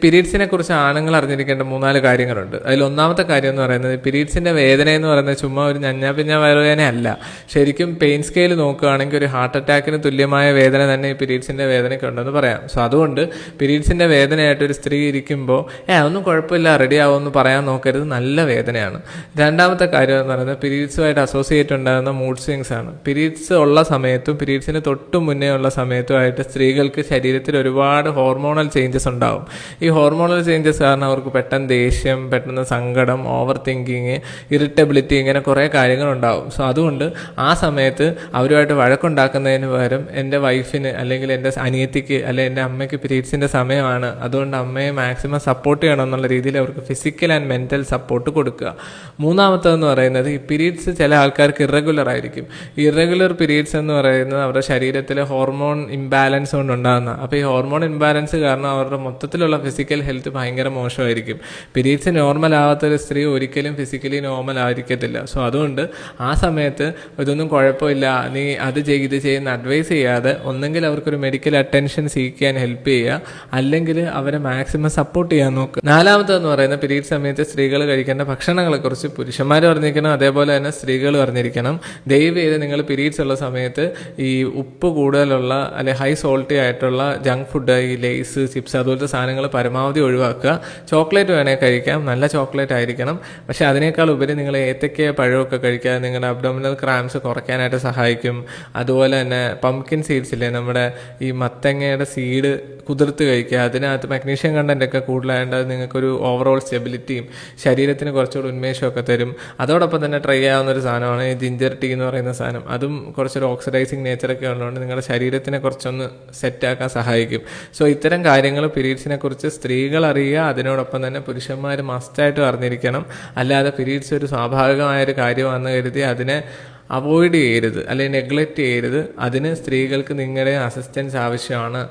പീരീഡ്സിനെ കുറിച്ച് ആണുങ്ങൾ അറിഞ്ഞിരിക്കേണ്ട 3-4 കാര്യങ്ങളുണ്ട്. അതിൽ ഒന്നാമത്തെ കാര്യം എന്ന് പറയുന്നത്, പീരീഡ്സിന്റെ വേദന എന്ന് പറയുന്നത് ചുമ്മാ ഒരു ഞഞ്ഞാ വയറുവേദന അല്ല. ശരിക്കും പെയിൻ സ്കെയിൽ നോക്കുകയാണെങ്കിൽ ഒരു ഹാർട്ട് അറ്റാക്കിന് തുല്യമായ വേദന തന്നെ ഈ പീരീഡ്സിന്റെ വേദനയ്ക്ക് ഉണ്ടെന്ന് പറയാം. സോ അതുകൊണ്ട് പീരീഡ്സിന്റെ വേദനയായിട്ട് ഒരു സ്ത്രീ ഇരിക്കുമ്പോൾ ഒന്നും കുഴപ്പമില്ല, റെഡി ആവുമെന്ന് പറയാൻ നോക്കരുത്, നല്ല വേദനയാണ്. രണ്ടാമത്തെ കാര്യം എന്ന് പറയുന്നത്, പീരീഡ്സുമായിട്ട് അസോസിയേറ്റ് ഉണ്ടാകുന്ന മൂഡ് സ്വിങ്സ് ആണ്. പീരീഡ്സ് ഉള്ള സമയത്തും പീരീഡ്സിന് തൊട്ട് മുന്നേ ഉള്ള സമയത്തുമായിട്ട് സ്ത്രീകൾക്ക് ശരീരത്തിൽ ഒരുപാട് ഹോർമോണൽ ചേഞ്ചസ് ഉണ്ടാവും. ഈ ഹോർമോണൽ ചേഞ്ചസ് കാരണം അവർക്ക് പെട്ടെന്ന് ദേഷ്യം, പെട്ടെന്ന് സങ്കടം, ഓവർ തിങ്കിങ്, ഇറിറ്റബിലിറ്റി, ഇങ്ങനെ കുറേ കാര്യങ്ങളുണ്ടാവും. സോ അതുകൊണ്ട് ആ സമയത്ത് അവരുമായിട്ട് വഴക്കുണ്ടാക്കുന്നതിന് പകരം എൻ്റെ വൈഫിന് അല്ലെങ്കിൽ എൻ്റെ അനിയത്തിക്ക് അല്ലെങ്കിൽ എൻ്റെ അമ്മയ്ക്ക് പീരീഡ്സിൻ്റെ സമയമാണ്, അതുകൊണ്ട് അമ്മയെ മാക്സിമം സപ്പോർട്ട് ചെയ്യണം എന്നുള്ള രീതിയിൽ അവർക്ക് ഫിസിക്കൽ ആൻഡ് മെൻ്റൽ സപ്പോർട്ട് കൊടുക്കുക. മൂന്നാമത്തതെന്ന് പറയുന്നത്, ഈ പീരീഡ്സ് ചില ആൾക്കാർക്ക് ഇറഗുലർ ആയിരിക്കും. ഇറഗുലർ പീരീഡ്സ് എന്ന് പറയുന്നത് അവരുടെ ശരീരത്തിലെ ഹോർമോൺ ഇംബാലൻസ് കൊണ്ടുണ്ടാകുന്ന. അപ്പോൾ ഈ ഹോർമോൺ ഇംബാലൻസ് കാരണം അവരുടെ മൊത്തത്തിലുള്ള ഫിസിക്കൽ ഹെൽത്ത് ഭയങ്കര മോശമായിരിക്കും. പീരീഡ്സ് നോർമൽ ആവാത്തൊരു സ്ത്രീ ഒരിക്കലും ഫിസിക്കലി നോർമൽ ആയിരിക്കത്തില്ല. സോ അതുകൊണ്ട് ആ സമയത്ത് ഇതൊന്നും കുഴപ്പമില്ല, നീ അത് ഇത് ചെയ്യുന്ന അഡ്വൈസ് ചെയ്യാതെ ഒന്നെങ്കിൽ അവർക്കൊരു മെഡിക്കൽ അറ്റൻഷൻ സീക്ക് ചെയ്യാൻ ഹെൽപ്പ് ചെയ്യുക, അല്ലെങ്കിൽ അവരെ മാക്സിമം സപ്പോർട്ട് ചെയ്യാൻ നോക്കുക. നാലാമതെന്ന് പറയുന്നത്, പീരീഡ് സമയത്ത് സ്ത്രീകൾ കഴിക്കേണ്ട ഭക്ഷണങ്ങളെക്കുറിച്ച് പുരുഷന്മാർ പറഞ്ഞിരിക്കണം, അതേപോലെ തന്നെ സ്ത്രീകൾ പറഞ്ഞിരിക്കണം. ദയവ് ചെയ്ത് നിങ്ങൾ പീരീഡ്സ് ഉള്ള സമയത്ത് ഈ ഉപ്പ് കൂടുതലുള്ള അല്ലെങ്കിൽ ഹൈ സോൾട്ടി ആയിട്ടുള്ള ജങ്ക് ഫുഡ്, ഈ ലേസ്, ചിപ്സ് അതുപോലത്തെ സാധനങ്ങൾ പരമാവധി ഒഴിവാക്കുക. ചോക്ലേറ്റ് വേണേൽ കഴിക്കാം, നല്ല ചോക്ലേറ്റ് ആയിരിക്കണം. പക്ഷെ അതിനേക്കാൾ ഉപരി നിങ്ങൾ ഏത്തയ്ക്ക പഴമൊക്കെ കഴിക്കുക, നിങ്ങളുടെ അബ്ഡോമിനൽ ക്രാംസ് കുറയ്ക്കാനായിട്ട് സഹായിക്കും. അതുപോലെ തന്നെ പംകിൻ സീഡ്സ് ഇല്ലേ, നമ്മുടെ ഈ മത്തങ്ങയുടെ സീഡ് കുതിർത്ത് കഴിക്കുക. അതിനകത്ത് മഗ്നീഷ്യം കണ്ടൻ്റ് ഒക്കെ കൂടുതലായതുകൊണ്ട് അത് നിങ്ങൾക്കൊരു ഓവറോൾ സ്റ്റെബിലിറ്റിയും ശരീരത്തിന് കുറച്ചുകൂടി ഉന്മേഷമൊക്കെ തരും. അതോടൊപ്പം തന്നെ ട്രൈ ചെയ്യാവുന്ന ഒരു സാധനമാണ് ഈ ജിഞ്ചർ ടീ എന്ന് പറയുന്ന സാധനം. അതും കുറച്ചൊരു ഓക്സിഡൈസിങ് നേച്ചറൊക്കെ ഉള്ളതുകൊണ്ട് നിങ്ങളുടെ ശരീരത്തിനെ കുറച്ചൊന്ന് സെറ്റാക്കാൻ സഹായിക്കും. സോ ഇത്തരം കാര്യങ്ങൾ പീരീഡ്സിനെ കുറിച്ച് സ്ത്രീകൾ അറിയുക, അതിനോടൊപ്പം തന്നെ പുരുഷന്മാർ മസ്റ്റായിട്ടും അറിഞ്ഞിരിക്കണം. അല്ലാതെ പീരീഡ്സ് ഒരു സ്വാഭാവികമായൊരു കാര്യമാണെന്ന് കരുതി അതിനെ അവോയ്ഡ് ചെയ്യരുത് അല്ലെങ്കിൽ നെഗ്ലക്റ്റ് ചെയ്യരുത്. അതിന് സ്ത്രീകൾക്ക് നിങ്ങളുടെ അസിസ്റ്റൻസ് ആവശ്യമാണ്.